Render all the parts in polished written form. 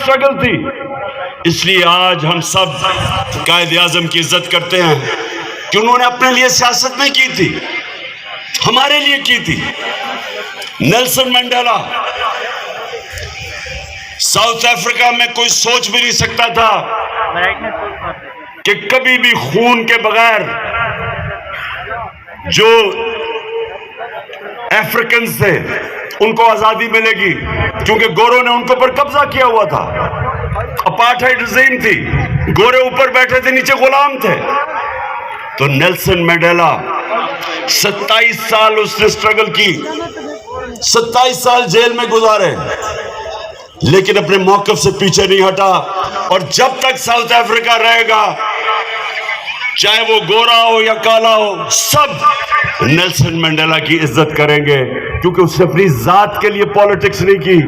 Struggle تھی. اس لیے آج ہم سب قائد اعظم کی عزت کرتے ہیں کہ انہوں نے اپنے لیے سیاست نہیں کی تھی، ہمارے لیے کی تھی. نیلسن منڈیلا ساؤتھ افریقہ میں کوئی سوچ بھی نہیں سکتا تھا کہ کبھی بھی خون کے بغیر جو افریقنز تھے ان کو آزادی ملے گی، کیونکہ گوروں نے ان کے اوپر قبضہ کیا ہوا تھا. اپارٹھائیڈ رژیم تھی، گورے اوپر بیٹھے تھے، نیچے غلام تھے. تو نیلسن منڈیلا 27 سال اس نے اسٹرگل کی، 27 سال جیل میں گزارے، لیکن اپنے موقف سے پیچھے نہیں ہٹا. اور جب تک ساؤتھ افریقہ رہے گا، چاہے وہ گورا ہو یا کالا ہو، سب نیلسن منڈیلا کی عزت کریں گے، کیونکہ اس نے اپنی ذات کے لیے پالیٹکس نہیں کی.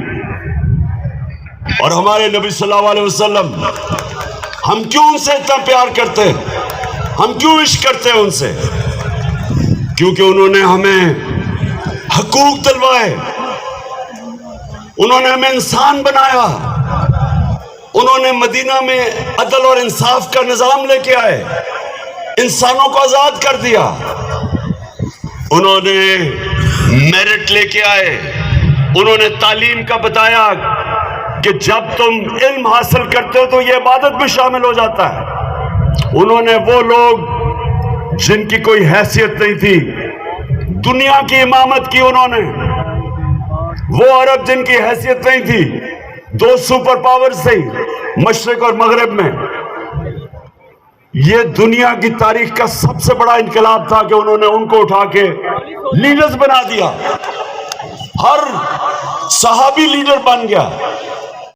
اور ہمارے نبی صلی اللہ علیہ وسلم، ہم کیوں ان سے اتنا پیار کرتے ہیں، ہم کیوں عشق کرتے ہیں ان سے؟ کیونکہ انہوں نے ہمیں حقوق دلوائے، انہوں نے ہمیں انسان بنایا، انہوں نے مدینہ میں عدل اور انصاف کا نظام لے کے آئے، انسانوں کو آزاد کر دیا. انہوں نے میرٹ لے کے آئے، انہوں نے تعلیم کا بتایا کہ جب تم علم حاصل کرتے ہو تو یہ عبادت میں شامل ہو جاتا ہے. انہوں نے وہ لوگ جن کی کوئی حیثیت نہیں تھی، دنیا کی امامت کی. انہوں نے وہ عرب جن کی حیثیت نہیں تھی، 2 سپر پاورز تھی مشرق اور مغرب میں. یہ دنیا کی تاریخ کا سب سے بڑا انقلاب تھا کہ انہوں نے ان کو اٹھا کے لیڈرز بنا دیا. ہر صحابی لیڈر بن گیا.